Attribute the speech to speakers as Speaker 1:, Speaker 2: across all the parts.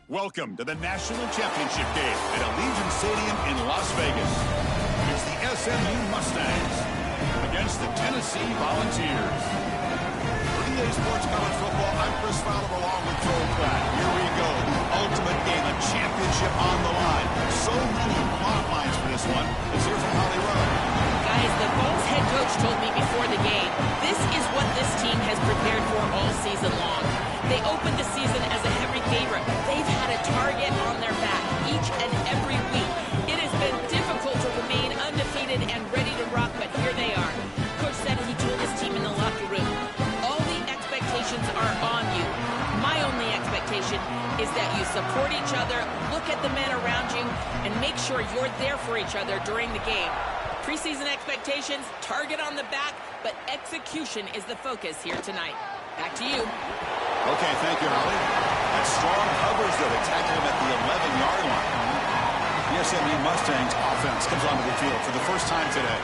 Speaker 1: Welcome to the National Championship game at Allegiant Stadium in Las Vegas. It's the SMU Mustangs against the Tennessee Volunteers. For today's Sports College Football, I'm Chris Fowler along with Joel Pratt. Here we go, the ultimate game, a championship on the line. So many plot lines for this one. Let's hear from Holly Rowe.
Speaker 2: Guys, the Vols head coach told me before the game, this is what this team has prepared for all season long. They opened the season as a heavy favorite. They've had a target on their back each and every week. It has been difficult to remain undefeated and ready to rock, but here they are. Coach said he told his team in the locker room, all the expectations are on you. My only expectation is that you support each other, look at the men around you, and make sure you're there for each other during the game. Preseason expectations, target on the back, but execution is the focus here tonight. Back to you.
Speaker 1: Okay, thank you, Holly. That strong coverage, though. They tackle him at the 11-yard line. The SMU Mustangs offense comes onto the field for the first time today.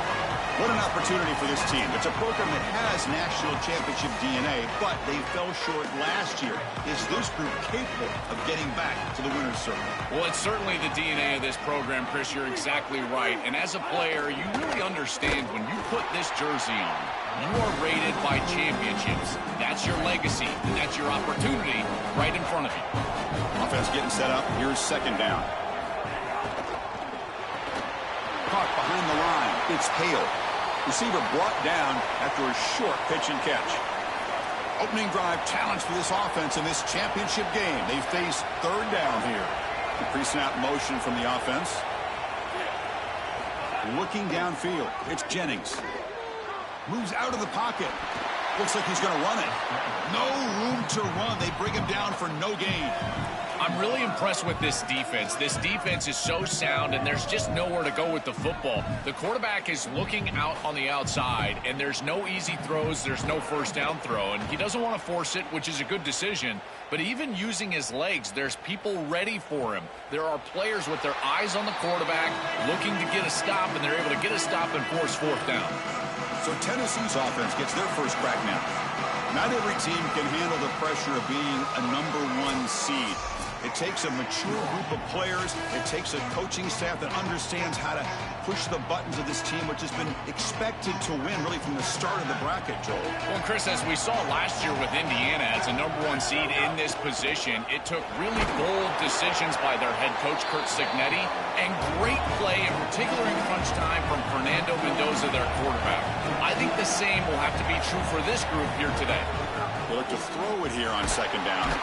Speaker 1: What an opportunity for this team. It's a program that has national championship DNA, but they fell short last year. Is this group capable of getting back to the winner's circle?
Speaker 3: Well, it's certainly the DNA of this program, Chris. You're exactly right. And as a player, you really understand when you put this jersey on, you are rated by championships. That's your legacy, and that's your opportunity right in front of you.
Speaker 1: Offense getting set up. Here's second down. Caught behind the line. It's Hale. Receiver brought down after a short pitch and catch. Opening drive challenge for this offense in this championship game. They face third down here. The pre-snap motion from the offense. Looking downfield. It's Jennings. Moves out of the pocket. Looks like he's going to run it. No room to run. They bring him down for no gain.
Speaker 3: I'm really impressed with this defense. This defense is so sound, and there's just nowhere to go with the football. The quarterback is looking out on the outside, and there's no easy throws. There's no first down throw, and he doesn't want to force it, which is a good decision. But even using his legs, there's people ready for him. There are players with their eyes on the quarterback looking to get a stop, and they're able to get a stop and force fourth down.
Speaker 1: So Tennessee's offense gets their first crack now. Not every team can handle the pressure of being a #1 seed. It takes a mature group of players. It takes a coaching staff that understands how to push the buttons of this team, which has been expected to win really from the start of the bracket, Joel.
Speaker 3: Well, Chris, as we saw last year with Indiana as a #1 seed in this position, it took really bold decisions by their head coach, Curt Cignetti, and great play, in particular in crunch time, from Fernando Mendoza, their quarterback. I think the same will have to be true for this group here today.
Speaker 1: They look to throw it here on second down.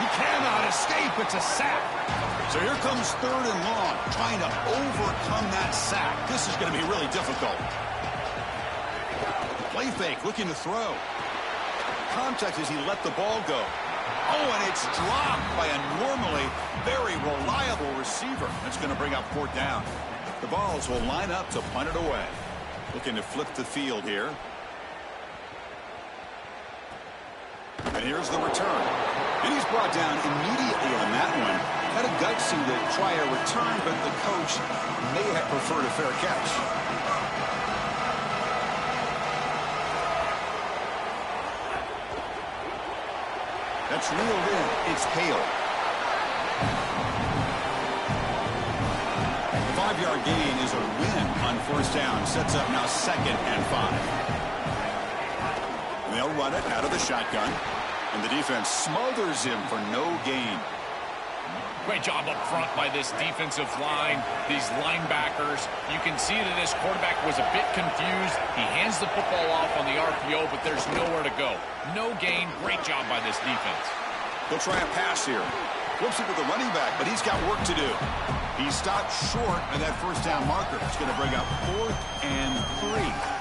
Speaker 1: He cannot escape. It's a sack. So here comes third and long, trying to overcome that sack. This is going to be really difficult. Play fake, looking to throw. Contact as he let the ball go. Oh, and it's dropped by a normally very reliable receiver. That's going to bring up fourth down. The Vols will line up to punt it away. Looking to flip the field here. And here's the return. And he's brought down immediately on that one. Had a gutsy to try a return, but the coach may have preferred a fair catch. That's reeled in. It's Hale. The 5-yard gain is a win on first down. Sets up now 2nd and 5. And they'll run it out of the shotgun. And the defense smothers him for no gain.
Speaker 3: Great job up front by this defensive line, these linebackers. You can see that this quarterback was a bit confused. He hands the football off on the RPO, but there's nowhere to go. No gain. Great job by this defense.
Speaker 1: They'll try a pass here. Flips it to the running back, but he's got work to do. He stopped short of that first down marker. It's going to bring up 4th and 3.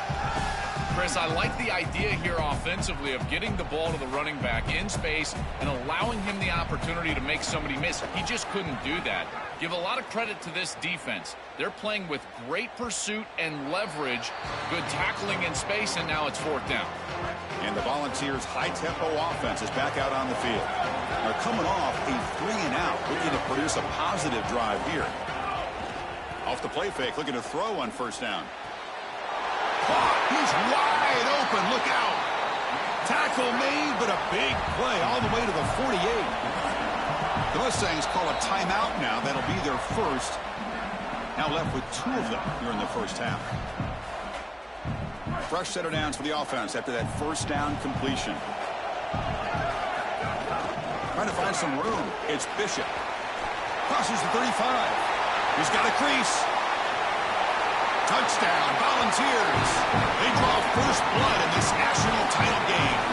Speaker 3: Chris, I like the idea here offensively of getting the ball to the running back in space and allowing him the opportunity to make somebody miss. He just couldn't do that. Give a lot of credit to this defense. They're playing with great pursuit and leverage, good tackling in space, and now it's fourth down.
Speaker 1: And the Volunteers' high-tempo offense is back out on the field. They're coming off a 3-and-out, looking to produce a positive drive here. Off the play fake, looking to throw on first down. He's wide open. Look out. Tackle made, but a big play all the way to the 48. The Mustangs call a timeout now. That'll be their first. Now left with 2 of them here in the first half. Fresh set of downs for the offense after that first down completion. Trying to find some room. It's Bishop. Crosses the 35. He's got a crease. Touchdown, Volunteers. They draw first blood in this national title game.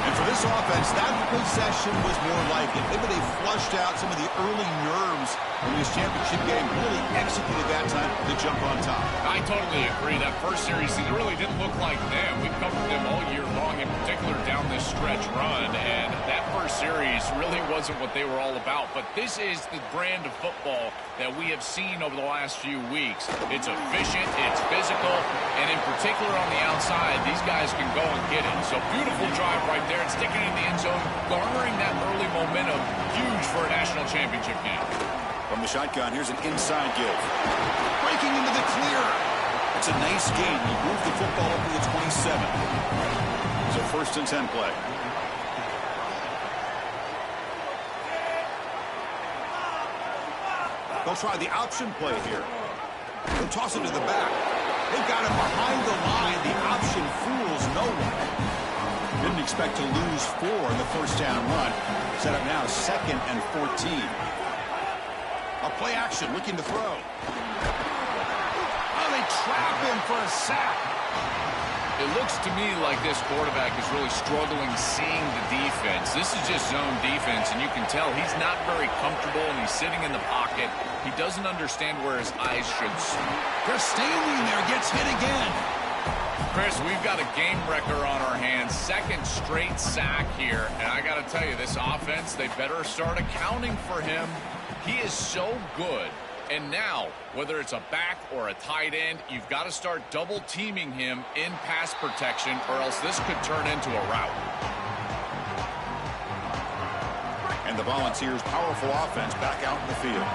Speaker 1: And for this offense, that possession was more like it. Maybe they flushed out some of the early nerves in this championship game. Really executed that time to jump on top.
Speaker 3: I totally agree. That first series, it really didn't look like them. We've covered them all year long, in particular down this stretch run. And that first series really wasn't what they were all about. But this is the brand of football that we have seen over the last few weeks. It's efficient, it's physical, and in particular on the outside, these guys can go and get it. So beautiful drive right there and sticking it in the end zone, garnering that early momentum. Huge for a national championship game.
Speaker 1: From the shotgun, here's an inside give. Breaking into the clear. It's a nice gain. He moved the football up to the 27. It's a 1st and 10 play. They'll try the option play here. They'll toss it to the back. They've got him behind the line. The option fools no one. Didn't expect to lose 4 in the first down run. Set up now 2nd and 14. A play action, looking to throw. Oh, they trap him for a sack.
Speaker 3: It looks to me like this quarterback is really struggling seeing the defense. This is just zone defense, and you can tell he's not very comfortable, and he's sitting in the pocket. He doesn't understand where his eyes should be.
Speaker 1: They're standing there, gets hit again.
Speaker 3: Chris, we've got a game wrecker on our hands. 2nd straight sack here, and I got to tell you, this offense, they better start accounting for him. He is so good. And now, whether it's a back or a tight end, you've got to start double-teaming him in pass protection, or else this could turn into a rout.
Speaker 1: And the Volunteers' powerful offense back out in the field.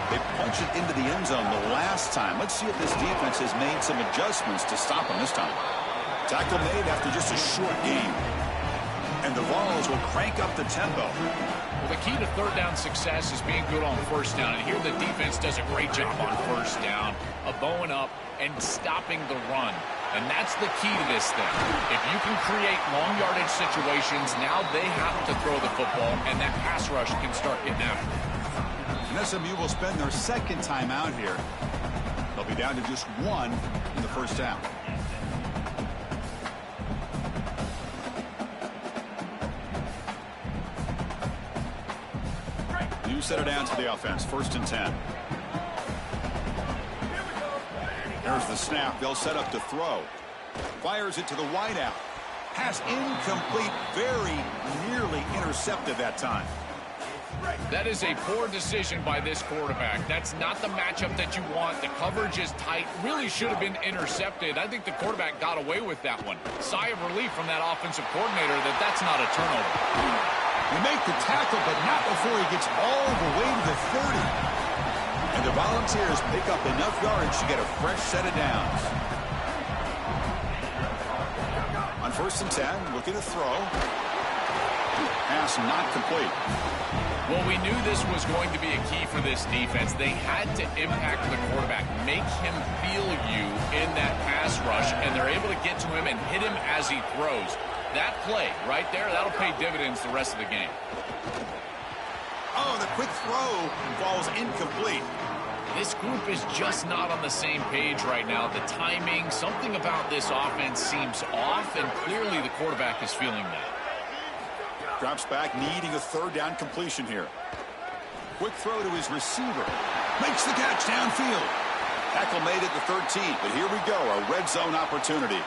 Speaker 1: They punch it into the end zone the last time. Let's see if this defense has made some adjustments to stop them this time. Tackle made after just a short game. And the Vols will crank up the tempo.
Speaker 3: Well, the key to 3rd down success is being good on 1st down. And here the defense does a great job on 1st down of bowing up and stopping the run. And that's the key to this thing. If you can create long yardage situations, now they have to throw the football, and that pass rush can start getting after it.
Speaker 1: And SMU will spend their 2nd time out here. They'll be down to just 1 in the first half. New set of downs for the offense. 1st and 10. There's the snap. They'll set up to throw. Fires it to the wideout. Pass incomplete. Very nearly intercepted that time.
Speaker 3: That is a poor decision by this quarterback. That's not the matchup that you want. The coverage is tight. Really should have been intercepted. I think the quarterback got away with that one. Sigh of relief from that offensive coordinator that that's not a turnover.
Speaker 1: They make the tackle, but not before he gets all the way to the 30. And the Volunteers pick up enough yards to get a fresh set of downs. On 1st and 10, looking to throw. Pass not complete.
Speaker 3: Well, we knew this was going to be a key for this defense. They had to impact the quarterback, make him feel you in that pass rush, and they're able to get to him and hit him as he throws. That play right there, that'll pay dividends the rest of the game.
Speaker 1: Oh, the quick throw falls incomplete.
Speaker 3: This group is just not on the same page right now. The timing, something about this offense seems off, and clearly the quarterback is feeling that.
Speaker 1: Drops back, needing a 3rd down completion here. Quick throw to his receiver. Makes the catch downfield. Tackle made at the 13, but here we go, a red zone opportunity.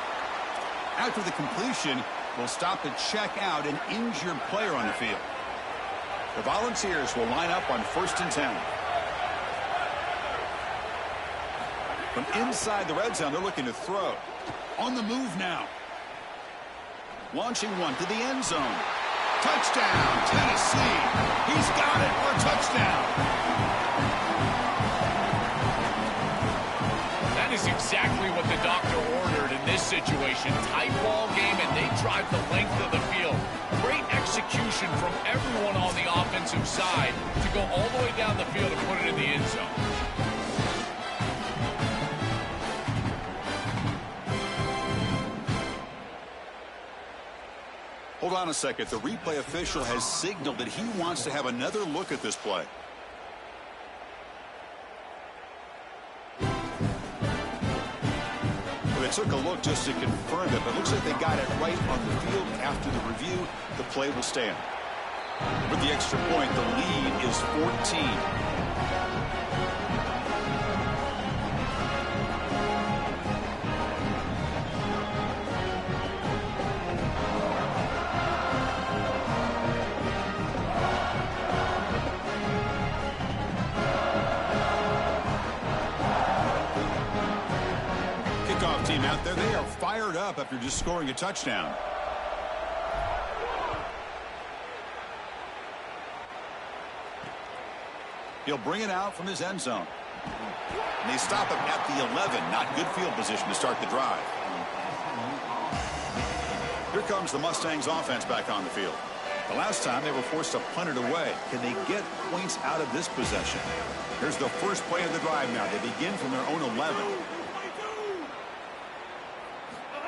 Speaker 1: After the completion, we'll stop to check out an injured player on the field. The Volunteers will line up on 1st and 10. From inside the red zone, they're looking to throw. On the move now. Launching one to the end zone. Touchdown, Tennessee. He's got it for a touchdown.
Speaker 3: That is exactly what the doctor ordered in this situation. Tight ball game, and they drive the length of the field. Great execution execution from everyone on the offensive side to go all the way down the field and put it in the end zone.
Speaker 1: Hold on a second. The replay official has signaled that he wants to have another look at this play. Well, they took a look just to confirm it, but it looks like they got it right on the field. After the review, the play will stand. With the extra point, the lead is 14. Team out there, they are fired up after just scoring a touchdown. He'll bring it out from his end zone. And they stop him at the 11. Not good field position to start the drive. Here comes the Mustangs offense back on the field. The last time they were forced to punt it away. Can they get points out of this possession? Here's the first play of the drive now. They begin from their own 11.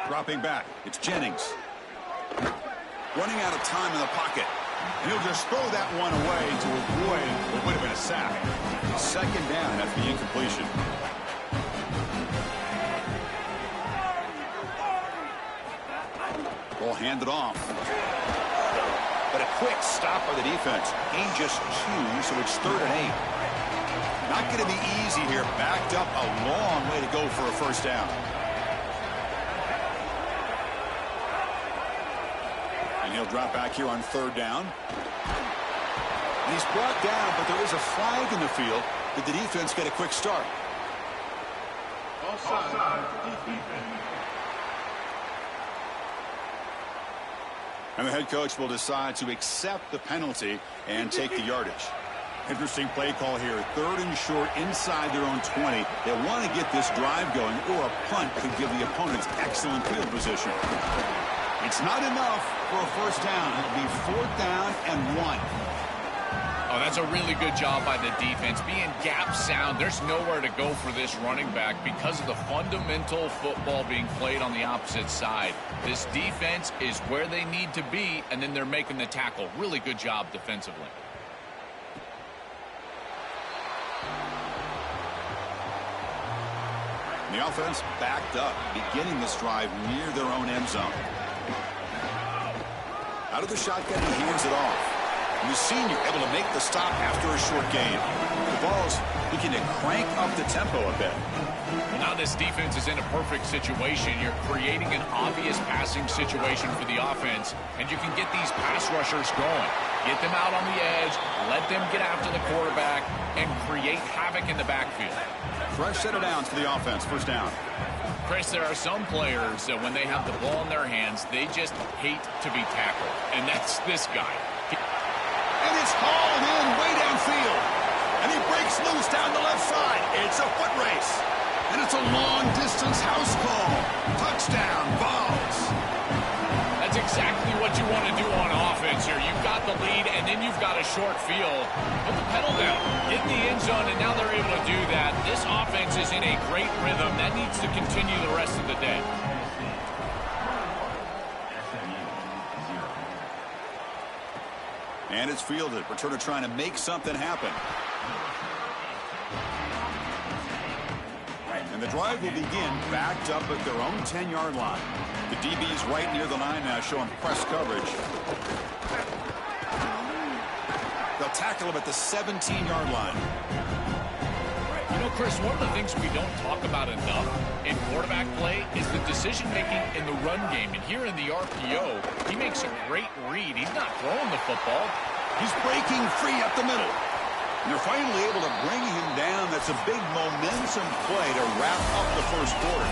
Speaker 1: Dropping back, it's Jennings. Running out of time in the pocket. And he'll just throw that one away to avoid what would have been a sack. Second down after the incompletion. Ball handed off. But a quick stop by the defense. Gain just 2, so it's 3rd and 8. Not going to be easy here. Backed up a long way to go for a first down. He'll drop back here on 3rd down. And he's brought down, but there is a flag in the field. Did the defense get a quick start? Offside. And the head coach will decide to accept the penalty and take the yardage. Interesting play call here. 3rd and short inside their own 20. They want to get this drive going, or a punt could give the opponents excellent field position. It's not enough for a first down. It'll be 4th down and 1.
Speaker 3: Oh, that's a really good job by the defense. Being gap sound, there's nowhere to go for this running back because of the fundamental football being played on the opposite side. This defense is where they need to be, and then they're making the tackle. Really good job defensively.
Speaker 1: The offense backed up, beginning this drive near their own end zone. Out of the shotgun, he hands it off. And the senior able to make the stop after a short gain. The ball's looking to crank up the tempo a bit.
Speaker 3: Well, now this defense is in a perfect situation. You're creating an obvious passing situation for the offense, and you can get these pass rushers going. Get them out on the edge, let them get after the quarterback, and create havoc in the backfield.
Speaker 1: Fresh set of downs for the offense. First down.
Speaker 3: Chris, there are some players that when they have the ball in their hands, they just hate to be tackled. And that's this guy.
Speaker 1: And it's hauled in way downfield. And he breaks loose down the left side. It's a foot race. And it's a long-distance house call. Touchdown, Vols.
Speaker 3: That's exactly what you want to do on offense here. You've got the lead, and then you've got a short field. Put the pedal down. Get in the end zone, and now they're able to do that. This offense is in a great rhythm. That needs to continue the rest of the day.
Speaker 1: And it's fielded. Returner trying to make something happen. And the drive will begin backed up at their own 10-yard line. The DB's right near the line now, showing press coverage. They'll tackle him at the 17-yard line.
Speaker 3: You know, Chris, one of the things we don't talk about enough in quarterback play is the decision-making in the run game. And here in the RPO, he makes a great read. He's not throwing the football.
Speaker 1: He's breaking free up the middle. And they're finally able to bring him down. That's a big momentum play to wrap up the first quarter.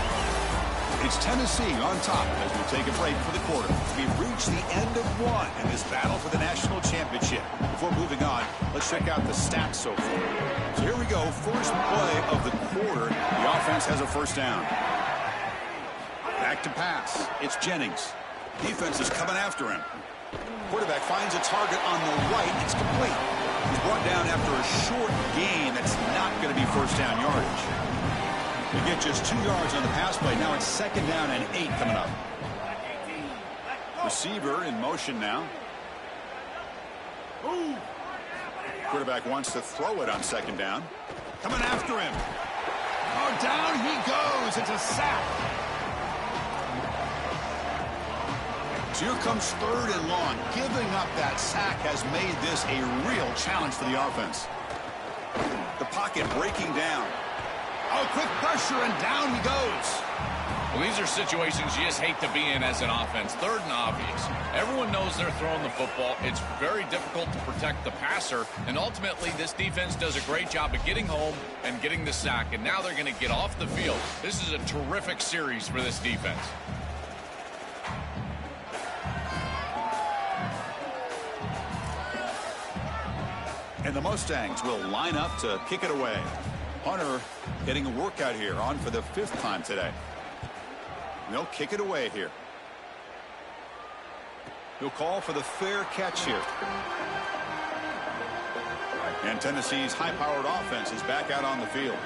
Speaker 1: It's Tennessee on top as we take a break for the quarter. We've reached the end of one in this battle for the national championship. Before moving on, let's check out the stats so far. So here we go. First play of the quarter. The offense has a first down. Back to pass. It's Jennings. Defense is coming after him. Quarterback finds a target on the right. It's complete. He's brought down after a short gain. That's not going to be first down yardage. They get just 2 yards on the pass play. Now it's 2nd down and 8 coming up. Receiver in motion now. Quarterback wants to throw it on 2nd down. Coming after him. Oh, down he goes. It's a sack. So here comes 3rd and long. Giving up that sack has made this a real challenge for the offense. The pocket breaking down. Oh, quick pressure, and down he goes.
Speaker 3: Well, these are situations you just hate to be in as an offense. 3rd and obvious. Everyone knows they're throwing the football. It's very difficult to protect the passer, and ultimately this defense does a great job of getting home and getting the sack, and now they're going to get off the field. This is a terrific series for this defense.
Speaker 1: And the Mustangs will line up to kick it away. Hunter getting a workout here, on for the 5th time today. They'll kick it away here. He'll call for the fair catch here. And Tennessee's high-powered offense is back out on the field.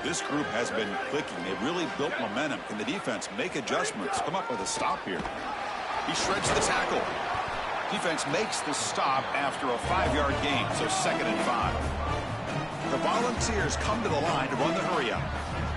Speaker 1: This group has been clicking. They've really built momentum. Can the defense make adjustments? Come up with a stop here. He shreds the tackle. Defense makes the stop after a 5-yard gain, so 2nd and 5. The Volunteers come to the line to run the hurry-up.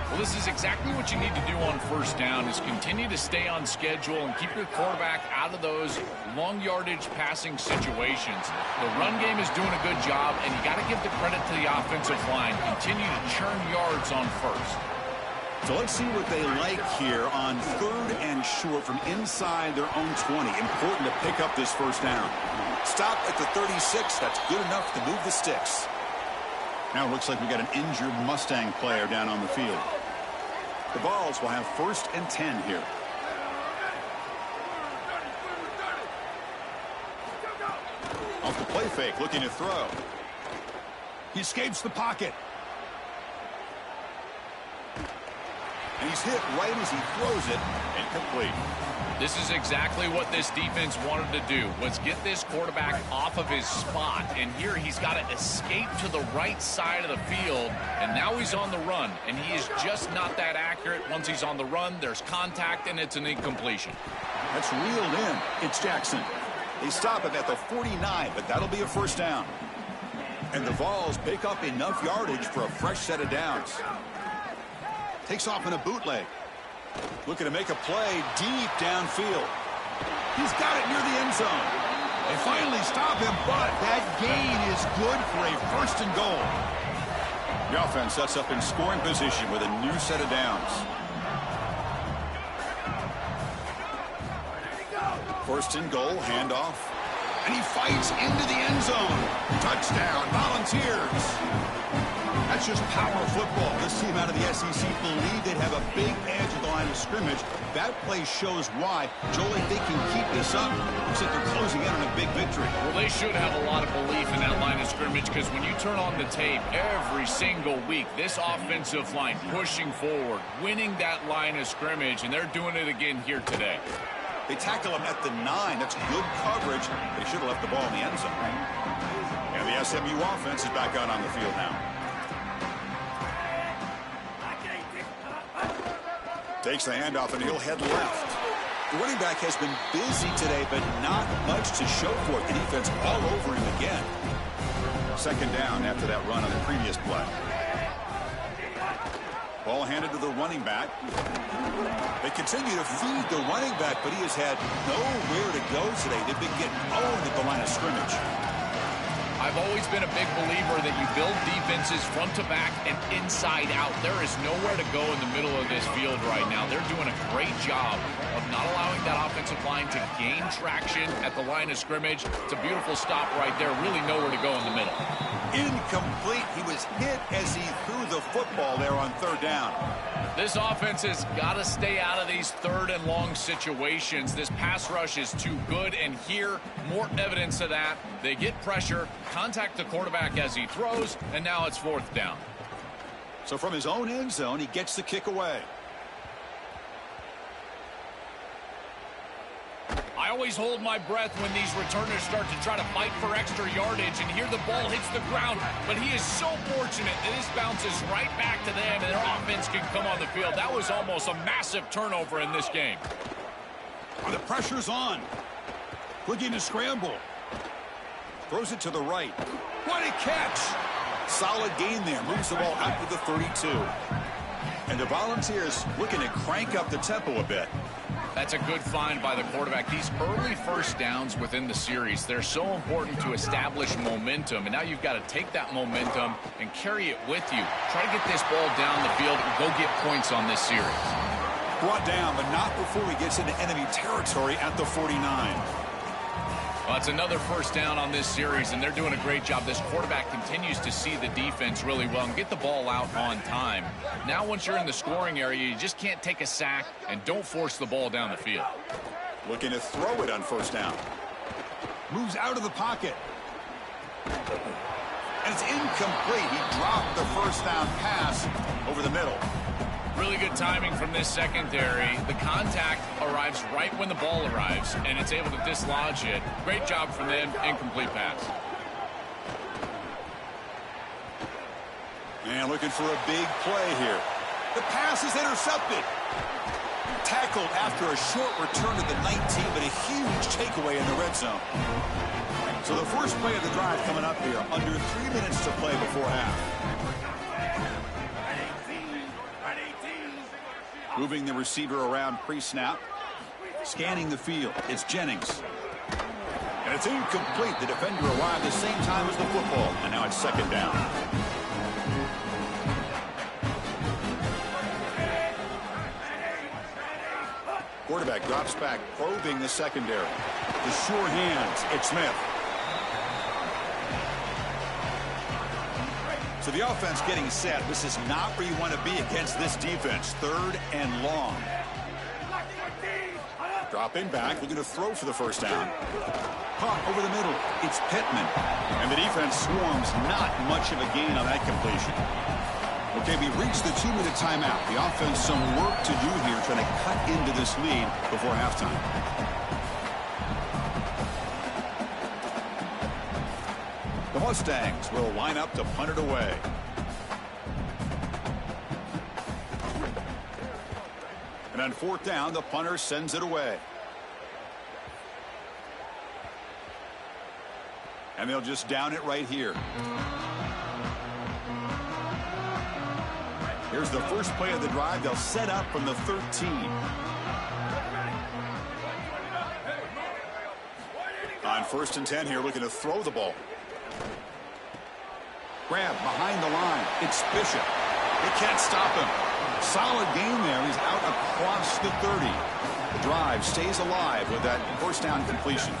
Speaker 3: Well, this is exactly what you need to do on 1st down, is continue to stay on schedule and keep your quarterback out of those long yardage passing situations. The run game is doing a good job, and you got to give the credit to the offensive line. Continue to churn yards on 1st.
Speaker 1: So let's see what they like here on 3rd and short from inside their own 20. Important to pick up this 1st down. Stop at the 36. That's good enough to move the sticks. Now it looks like we got an injured Mustang player down on the field. The Vols will have 1st and 10 here. Off the play fake, looking to throw. He escapes the pocket. And he's hit right as he throws it. Incomplete.
Speaker 3: This is exactly what this defense wanted to do, was get this quarterback off of his spot. And here he's got to escape to the right side of the field, and now he's on the run. And he is just not that accurate. Once he's on the run, there's contact, and it's an incompletion.
Speaker 1: That's reeled in. It's Jackson. They stop him at the 49, but that'll be a 1st down. And the Vols pick up enough yardage for a fresh set of downs. Takes off in a bootleg. Looking to make a play deep downfield. He's got it near the end zone. They finally stop him, but that gain is good for a 1st and goal. The offense sets up in scoring position with a new set of downs. 1st and goal, handoff. And he fights into the end zone. Touchdown, Volunteers. That's just power football. This team out of the SEC believe they'd have a big edge at the line of scrimmage. That play shows why. Joel, if they can keep this up, looks like they're closing in on a big victory.
Speaker 3: Well, they should have a lot of belief in that line of scrimmage, because when you turn on the tape every single week, this offensive line pushing forward, winning that line of scrimmage, and they're doing it again here today.
Speaker 1: They tackle him at the 9. That's good coverage. They should have left the ball in the end zone. And the SMU offense is back out on the field now. Takes the handoff, and he'll head left. The running back has been busy today, but not much to show for it. The defense all over him again. 2nd down after that run on the previous play. Ball handed to the running back. They continue to feed the running back, but he has had nowhere to go today. They've been getting owned at the line of scrimmage.
Speaker 3: I've always been a big believer that you build defenses front to back and inside out. There is nowhere to go in the middle of this field right now. They're doing a great job of not allowing that offensive line to gain traction at the line of scrimmage. It's a beautiful stop right there. Really nowhere to go in the middle.
Speaker 1: Incomplete. He was hit as he threw the football there on 3rd down.
Speaker 3: This offense has got to stay out of these 3rd and long situations. This pass rush is too good, and here, more evidence of that. They get pressure, contact the quarterback as he throws, and now it's 4th down.
Speaker 1: So from his own end zone, he gets the kick away.
Speaker 3: I always hold my breath when these returners start to try to fight for extra yardage, and here the ball hits the ground. But he is so fortunate that this bounces right back to them, and their offense can come on the field. That was almost a massive turnover in this game.
Speaker 1: The pressure's on. Looking to scramble. Throws it to the right. What a catch! Solid gain there. Moves the ball out to the 32. And the Volunteers looking to crank up the tempo a bit.
Speaker 3: That's a good find by the quarterback. These early first downs within the series, they're so important to establish momentum. And now you've got to take that momentum and carry it with you. Try to get this ball down the field and go get points on this series.
Speaker 1: Brought down, but not before he gets into enemy territory at the 49.
Speaker 3: Well, it's another first down on this series, and they're doing a great job. This quarterback continues to see the defense really well and get the ball out on time. Now, once you're in the scoring area, you just can't take a sack and don't force the ball down the field.
Speaker 1: Looking to throw it on first down. Moves out of the pocket. And it's incomplete. He dropped the first down pass over the middle.
Speaker 3: Really good timing from this secondary. The contact arrives right when the ball arrives, and it's able to dislodge it. Great job from them. Incomplete pass.
Speaker 1: And looking for a big play here. The pass is intercepted. Tackled after a short return to the 19, but a huge takeaway in the red zone. So the first play of the drive coming up here. Under 3 minutes to play before half. Moving the receiver around pre-snap. Scanning the field. It's Jennings. And it's incomplete. The defender arrived the same time as the football. And now it's second down. Quarterback drops back, probing the secondary. The sure hands. It's Smith. So the offense getting set. This is not where you want to be against this defense. Third and long. Dropping back, looking to throw for the first down. Caught over the middle. It's Pittman. And the defense swarms. Not much of a gain on that completion. Okay, we reached the 2-minute timeout. The offense some work to do here, trying to cut into this lead before halftime. The Mustangs will line up to punt it away. And on fourth down, the punter sends it away. And they'll just down it right here. Here's the first play of the drive. They'll set up from the 13. On 1st and 10 here, looking to throw the ball. Grab behind the line. It's Bishop. They can't stop him. Solid game there. He's out across the 30. The drive stays alive with that first down completion.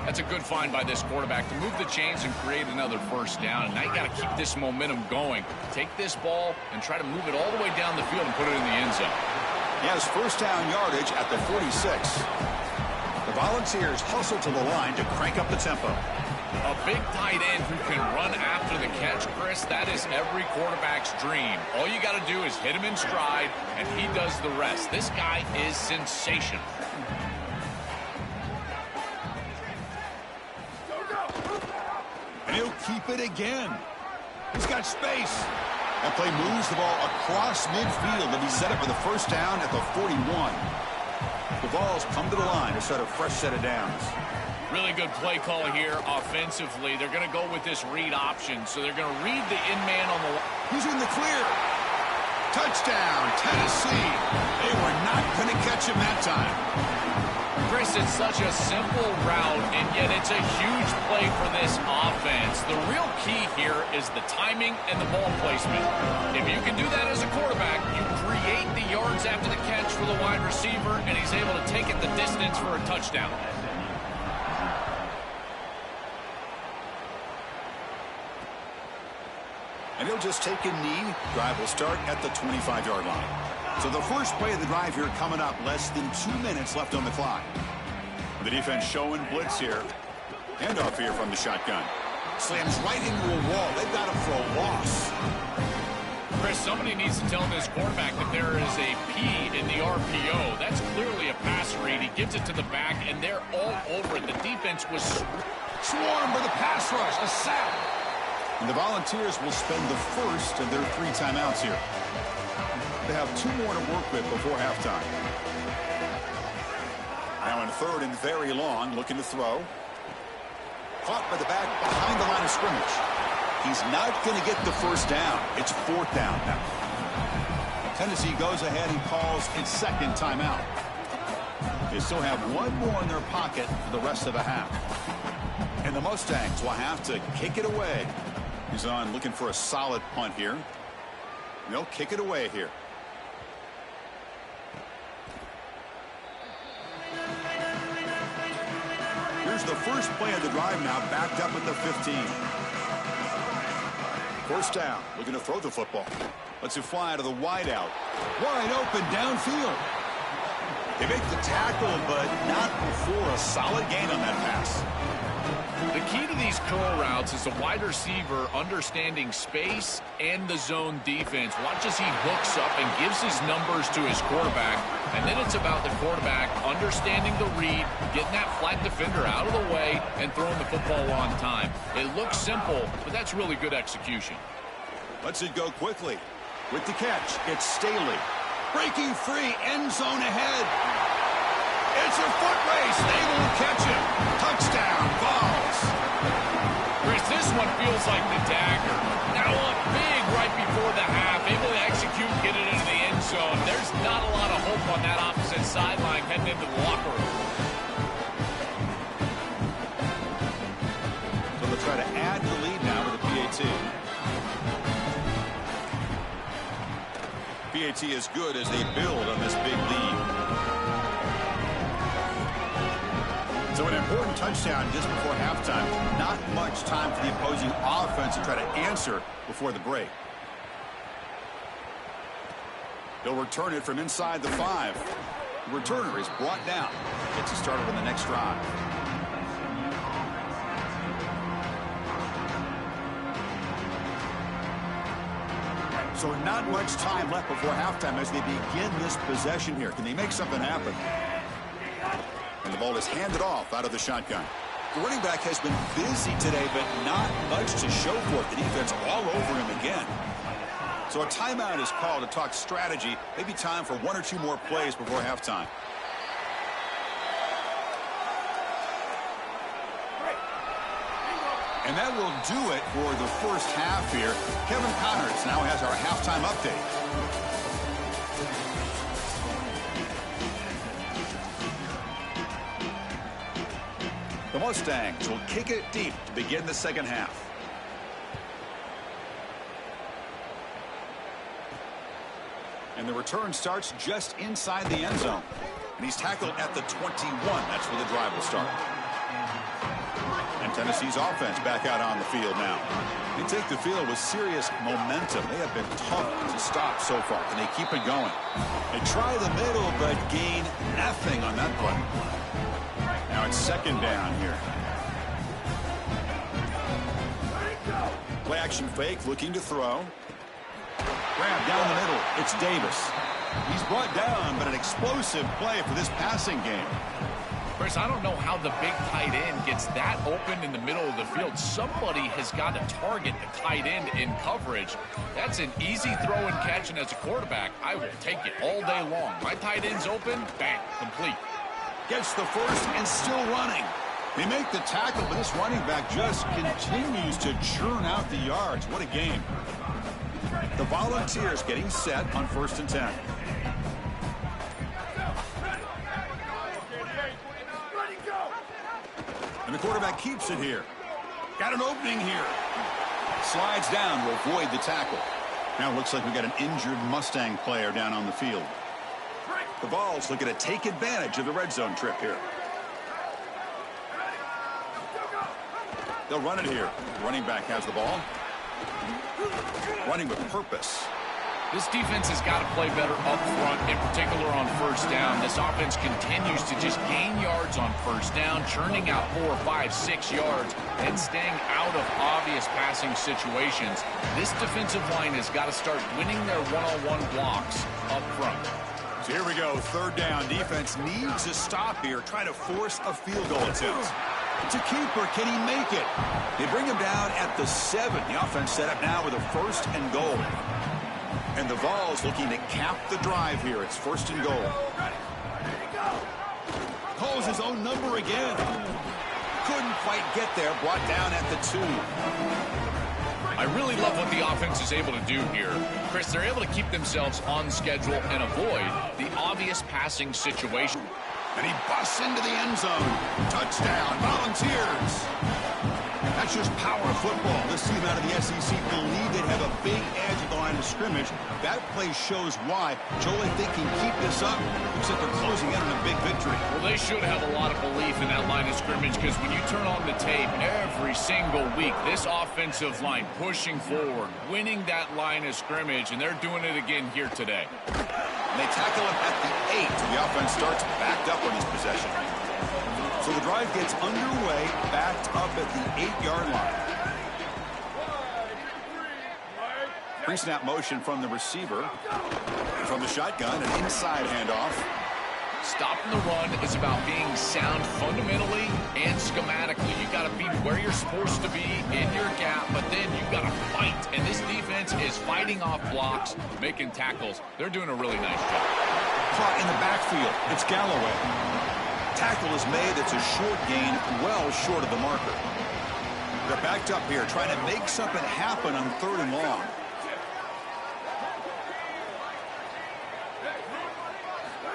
Speaker 3: That's a good find by this quarterback to move the chains and create another first down. And now you got to keep this momentum going. Take this ball and try to move it all the way down the field and put it in the end zone.
Speaker 1: He has first down yardage at the 46. The Volunteers hustle to the line to crank up the tempo.
Speaker 3: A big tight end who can run after the catch, Chris, that is every quarterback's dream. All you got to do is hit him in stride, and he does the rest. This guy is sensational.
Speaker 1: And he'll keep it again. He's got space. That play moves the ball across midfield, and he set it for the first down at the 41. The ball's come to the line to set a fresh set of downs.
Speaker 3: Really good play call here offensively. They're going to go with this read option, so they're going to read the in-man on the line.
Speaker 1: He's in the clear. Touchdown, Tennessee. They were not going to catch him that time.
Speaker 3: Chris, it's such a simple route, and yet it's a huge play for this offense. The real key here is the timing and the ball placement. If you can do that as a quarterback, you create the yards after the catch for the wide receiver, and he's able to take it the distance for a touchdown.
Speaker 1: And he'll just take a knee. Drive will start at the 25-yard line. So the first play of the drive here coming up. Less than 2 minutes left on the clock. The defense showing blitz here. Handoff here from the shotgun. Slams right into a wall. They've got him for a loss.
Speaker 3: Chris, somebody needs to tell this quarterback that there is a P in the RPO. That's clearly a pass read. He gives it to the back, and they're all over it. The defense was
Speaker 1: swarmed by the pass rush, a sack. And the Volunteers will spend the first of their 3 timeouts here. They have 2 more to work with before halftime. Now in 3rd and very long, looking to throw. Caught by the back behind the line of scrimmage. He's not going to get the first down. It's 4th down now. Tennessee goes ahead and calls its 2nd timeout. They still have 1 more in their pocket for the rest of the half. And the Mustangs will have to kick it away. He's on looking for a solid punt here. They'll kick it away here. Here's the first play of the drive now, backed up at the 15. 1st down, looking to throw the football. Lets it fly to the wideout. Wide open downfield. They make the tackle, but not before a solid gain on that pass.
Speaker 3: The key to these curl routes is the wide receiver understanding space and the zone defense. Watch as he hooks up and gives his numbers to his quarterback. And then it's about the quarterback understanding the read, getting that flat defender out of the way, and throwing the football on time. It looks simple, but that's really good execution.
Speaker 1: Lets it go quickly. With the catch, it's Staley. Breaking free, end zone ahead. It's a foot race. They will catch him. Touchdown, Vols.
Speaker 3: Chris, this one feels like the dagger. Now up big right before the half. Able to execute, get it into the end zone. There's not a lot of hope on that opposite sideline heading into the locker room.
Speaker 1: So they'll try to add the lead now with a PAT. PAT is good as they build on this big lead. So an important touchdown just before halftime. Not much time for the opposing offense to try to answer before the break. They'll return it from inside the 5. The returner is brought down. Gets it started on the next drive. So not much time left before halftime as they begin this possession here. Can they make something happen? And the ball is handed off out of the shotgun. The running back has been busy today, but not much to show for it. The defense all over him again. So a timeout is called to talk strategy. Maybe time for 1 or 2 more plays before halftime. And that will do it for the first half here. Kevin Connors now has our halftime update. The Mustangs will kick it deep to begin the 2nd half. And the return starts just inside the end zone. And he's tackled at the 21. That's where the drive will start. And Tennessee's offense back out on the field now. They take the field with serious momentum. They have been tough to stop so far. Can they keep it going? They try the middle, but gain nothing on that play. Now it's 2nd down here. Play action fake, looking to throw. Grab down the middle. It's Davis. He's brought down, but an explosive play for this passing game.
Speaker 3: Chris, I don't know how the big tight end gets that open in the middle of the field. Somebody has got to target the tight end in coverage. That's an easy throw and catch, and as a quarterback, I will take it all day long. My tight end's open, bang, complete.
Speaker 1: Gets the first and still running. They make the tackle, but this running back just continues to churn out the yards. What a game. The Volunteers getting set on 1st and 10. And the quarterback keeps it here. Got an opening here. Slides down to avoid the tackle. Now it looks like we got an injured Mustang player down on the field. The Vols looking to take advantage of the red zone trip here. They'll run it here. The running back has the ball. Running with purpose.
Speaker 3: This defense has got to play better up front, in particular on 1st down. This offense continues to just gain yards on 1st down, churning out 4, 5, 6 yards, and staying out of obvious passing situations. This defensive line has got to start winning their one-on-one blocks up front.
Speaker 1: So here we go, third down. Defense needs a stop here, trying to force a field goal attempt. It's a keeper. Can he make it? They bring him down at the 7. The offense set up now with a 1st and goal. And the Vols looking to cap the drive here. It's 1st and goal. Calls his own number again. Couldn't quite get there. Brought down at the 2.
Speaker 3: I really love what the offense is able to do here. Chris, they're able to keep themselves on schedule and avoid the obvious passing situation.
Speaker 1: And he busts into the end zone. Touchdown, Volunteers. That's just power of football. This team out of the SEC believe they have a big edge at the line of scrimmage. That play shows why. Joel, if they can keep this up, looks like they're closing in on a big victory.
Speaker 3: Well, they should have a lot of belief in that line of scrimmage because when you turn on the tape every single week, this offensive line pushing forward, winning that line of scrimmage, and they're doing it again here today.
Speaker 1: And they tackle him at the 8. The offense starts backed up on his possession. So the drive gets underway, backed up at the 8-yard line. Pre-snap motion from the receiver. From the shotgun, an inside handoff.
Speaker 3: Stopping the run is about being sound fundamentally and schematically. You got to be where you're supposed to be in your gap, but then you got to fight. And this defense is fighting off blocks, making tackles. They're doing a really nice job.
Speaker 1: Caught in the backfield. It's Galloway. Tackle is made. It's a short gain, well short of the marker. They're backed up here, trying to make something happen on 3rd and long.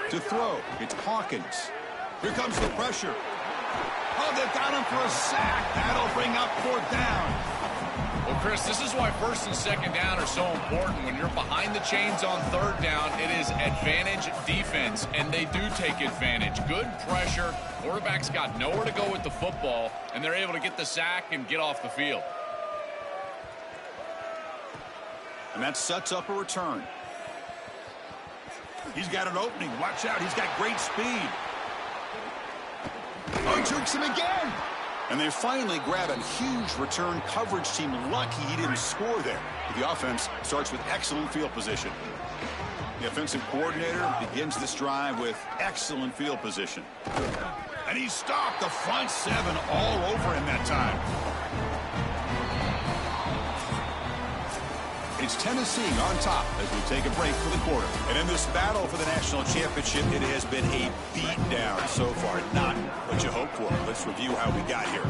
Speaker 1: To throw, it's Hawkins. Here comes the pressure. Oh, they've got him for a sack. That'll bring up 4th down.
Speaker 3: Well, Chris, this is why 1st and 2nd down are so important. When you're behind the chains on 3rd down, it is advantage defense, and they do take advantage. Good pressure. Quarterback's got nowhere to go with the football, and they're able to get the sack and get off the field.
Speaker 1: And that sets up a return. He's got an opening. Watch out. He's got great speed. Oh, jukes him again. And they finally grab a huge return. Coverage team lucky he didn't score there. The offense starts with excellent field position. The offensive coordinator begins this drive with excellent field position. And he stopped the front 7 all over him that time. It's Tennessee on top as we take a break for the quarter. And in this battle for the national championship, it has been a beatdown so far. Not what you hoped for. Let's review how we got here.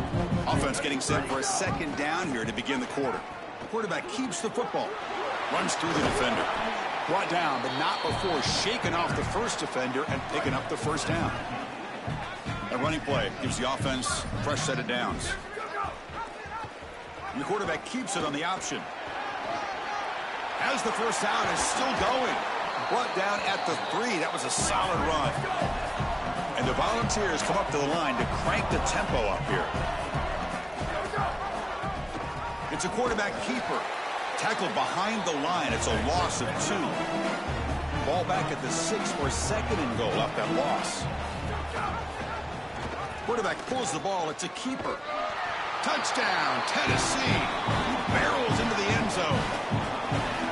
Speaker 1: Offense getting set for a 2nd down here to begin the quarter. The quarterback keeps the football. Runs through the defender. Brought down, but not before shaking off the first defender and picking up the 1st down. A running play gives the offense a fresh set of downs. And the quarterback keeps it on the option. As the 1st down is still going. Brought down at the 3. That was a solid run. And the Volunteers come up to the line to crank the tempo up here. It's a quarterback keeper. Tackled behind the line. It's a loss of 2. Ball back at the 6 for 2nd and goal up that loss. Quarterback pulls the ball. It's a keeper. Touchdown, Tennessee. He barrels into the end zone.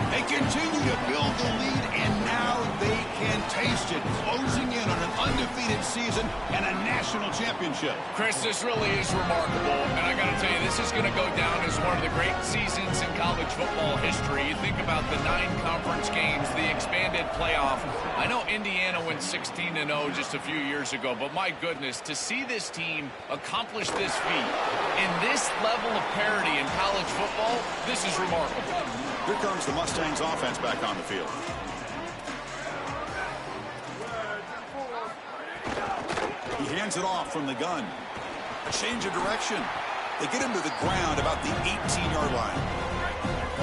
Speaker 1: They continue to build the lead, and now they can taste it, closing in on an undefeated season and a national championship.
Speaker 3: Chris, this really is remarkable, and I got to tell you, this is going to go down as one of the great seasons in college football history. You think about the 9 conference games, the expanded playoff. I know Indiana went 16-0 just a few years ago, but my goodness, to see this team accomplish this feat in this level of parity in college football, this is remarkable.
Speaker 1: Here comes the Mustangs offense back on the field. He hands it off from the gun. A change of direction. They get him to the ground about the 18-yard line.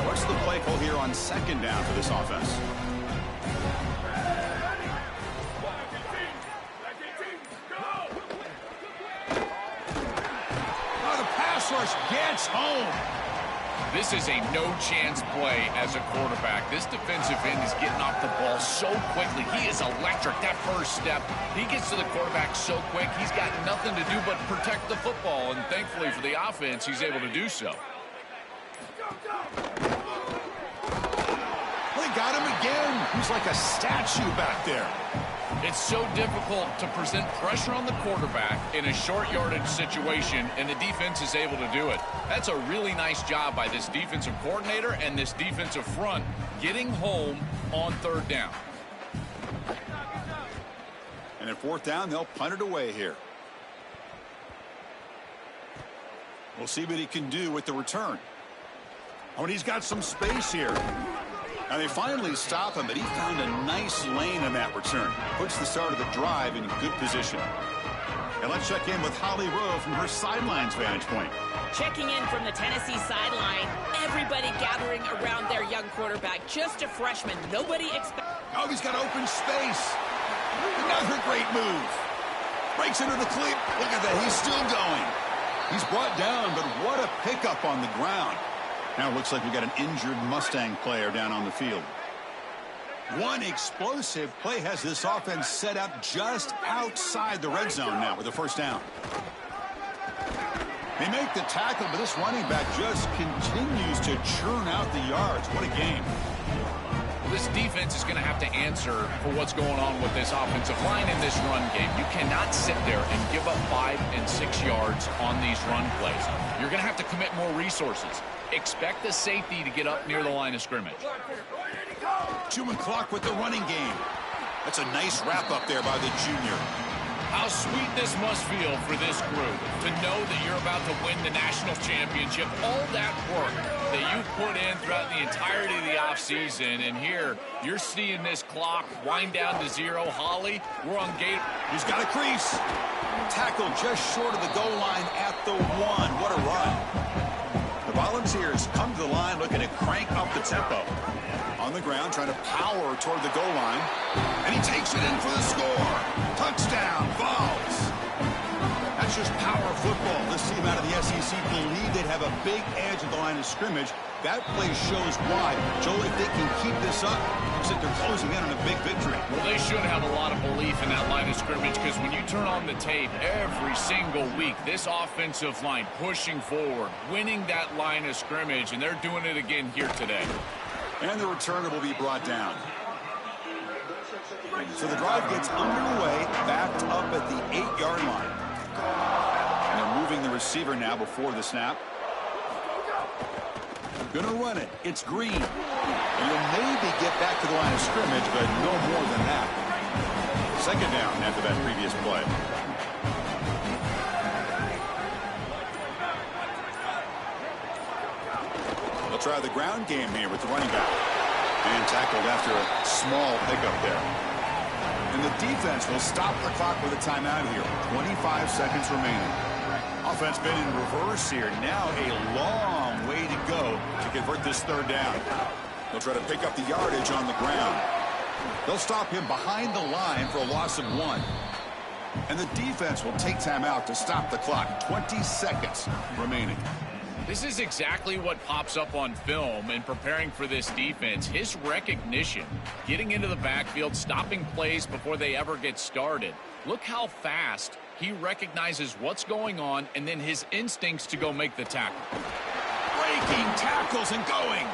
Speaker 1: What's the play call here on 2nd down for this offense? Oh, the pass rush gets home.
Speaker 3: This is a no-chance play as a quarterback. This defensive end is getting off the ball so quickly. He is electric. That first step, he gets to the quarterback so quick. He's got nothing to do but protect the football, and thankfully for the offense, he's able to do so.
Speaker 1: He got him again. He's like a statue back there.
Speaker 3: It's so difficult to present pressure on the quarterback in a short yardage situation, and the defense is able to do it. That's a really nice job by this defensive coordinator and this defensive front getting home on third down.
Speaker 1: And at fourth down, they'll punt it away here. We'll see what he can do with the return. Oh, and he's got some space here. And they finally stop him, but he found a nice lane in that return. Puts the start of the drive in good position. And let's check in with Holly Rowe from her sidelines vantage point.
Speaker 2: Checking in from the Tennessee sideline, everybody gathering around their young quarterback. Just a freshman. Nobody expects.
Speaker 1: Oh, he's got open space. Another great move. Breaks into the cleat. Look at that. He's still going. He's brought down, but what a pickup on the ground. Now it looks like we got an injured Mustang player down on the field. One explosive play has this offense set up just outside the red zone now with a first down. They make the tackle, but this running back just continues to churn out the yards. What a game.
Speaker 3: This defense is going to have to answer for what's going on with this offensive line in this run game. You cannot sit there and give up 5 and 6 yards on these run plays. You're going to have to commit more resources. Expect the safety to get up near the line of scrimmage.
Speaker 1: Chewing clock with the running game. That's a nice wrap up there by the junior.
Speaker 3: How sweet this must feel for this group to know that you're about to win the national championship. All that work that you put in throughout the entirety of the offseason, and here you're seeing this clock wind down to 0. Holly, we're on gate.
Speaker 1: He's got a crease. Tackle just short of the goal line at the 1. What a run. The Volunteers come to the line looking to crank up the tempo. On the ground, trying to power toward the goal line. And he takes it in for the score. Touchdown, Vols. That's just power football. This team out of the SEC believe they'd have a big edge at the line of scrimmage. That play shows why. Joel, if they can keep this up, looks like they're closing in on a big victory.
Speaker 3: Well, they should have a lot of belief in that line of scrimmage, because when you turn on the tape every single week, this offensive line pushing forward, winning that line of scrimmage, and they're doing it again here today.
Speaker 1: And the returner will be brought down. So the drive gets underway, backed up at the 8-yard line. And they're moving the receiver now before the snap. Gonna run it. It's Green. And he'll maybe get back to the line of scrimmage, but no more than that. Second down after that previous play. They'll try the ground game here with the running back. And tackled after a small pickup there. And the defense will stop the clock with a timeout here. 25 seconds remaining. Offense been in reverse here. Now a long way to go to convert this third down. They'll try to pick up the yardage on the ground. They'll stop him behind the line for a loss of 1. And the defense will take timeout to stop the clock. 20 seconds remaining.
Speaker 3: This is exactly what pops up on film in preparing for this defense. His recognition, getting into the backfield, stopping plays before they ever get started. Look how fast he recognizes what's going on, and then his instincts to go make the tackle.
Speaker 1: Breaking tackles and going.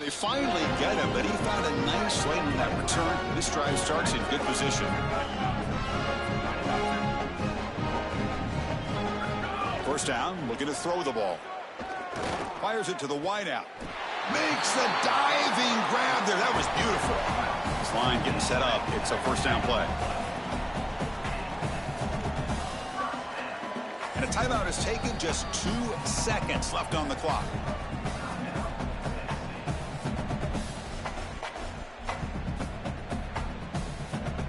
Speaker 1: They finally get him, but he found a nice lane in that return. This drive starts in good position. First down, looking to throw the ball. Fires it to the wideout. Makes the diving grab there. That was beautiful. This line getting set up. It's a first down play. And a timeout is taken. Just 2 seconds left on the clock.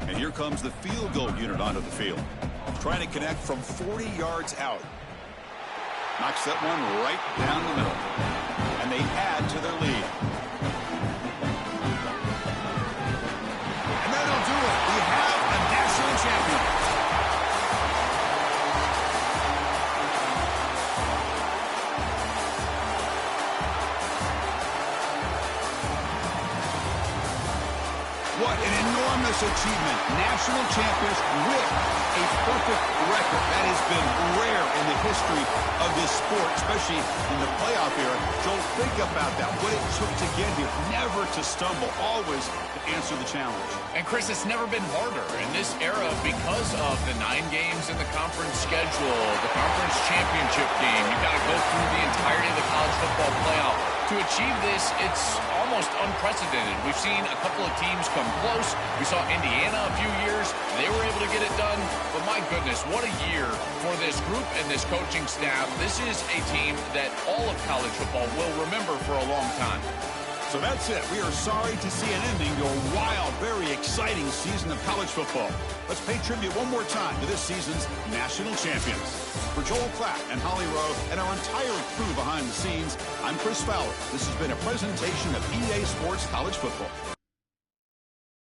Speaker 1: And here comes the field goal unit onto the field. Trying to connect from 40 yards out. Knocks that one right down the middle. And they add to their lead. And that'll do it. We have a national champion. What an enormous this achievement, national champions with a perfect record. That has been rare in the history of this sport, especially in the playoff era. Joel, think about that, what it took to get here. Never to stumble, always to answer the challenge.
Speaker 3: And Chris, it's never been harder in this era because of the 9 games in the conference schedule, the conference championship game. You've got to go through the entirety of the college football playoff. To achieve this, it's almost unprecedented. We've seen a couple of teams come close. We saw Indiana a few years. They were able to get it done. But my goodness, what a year for this group and this coaching staff. This is a team that all of college football will remember for a long time.
Speaker 1: So that's it. We are sorry to see an ending to a wild, very exciting season of college football. Let's pay tribute one more time to this season's national champions. For Joel Klatt and Holly Rowe and our entire crew behind the scenes, I'm Chris Fowler. This has been a presentation of EA Sports College Football.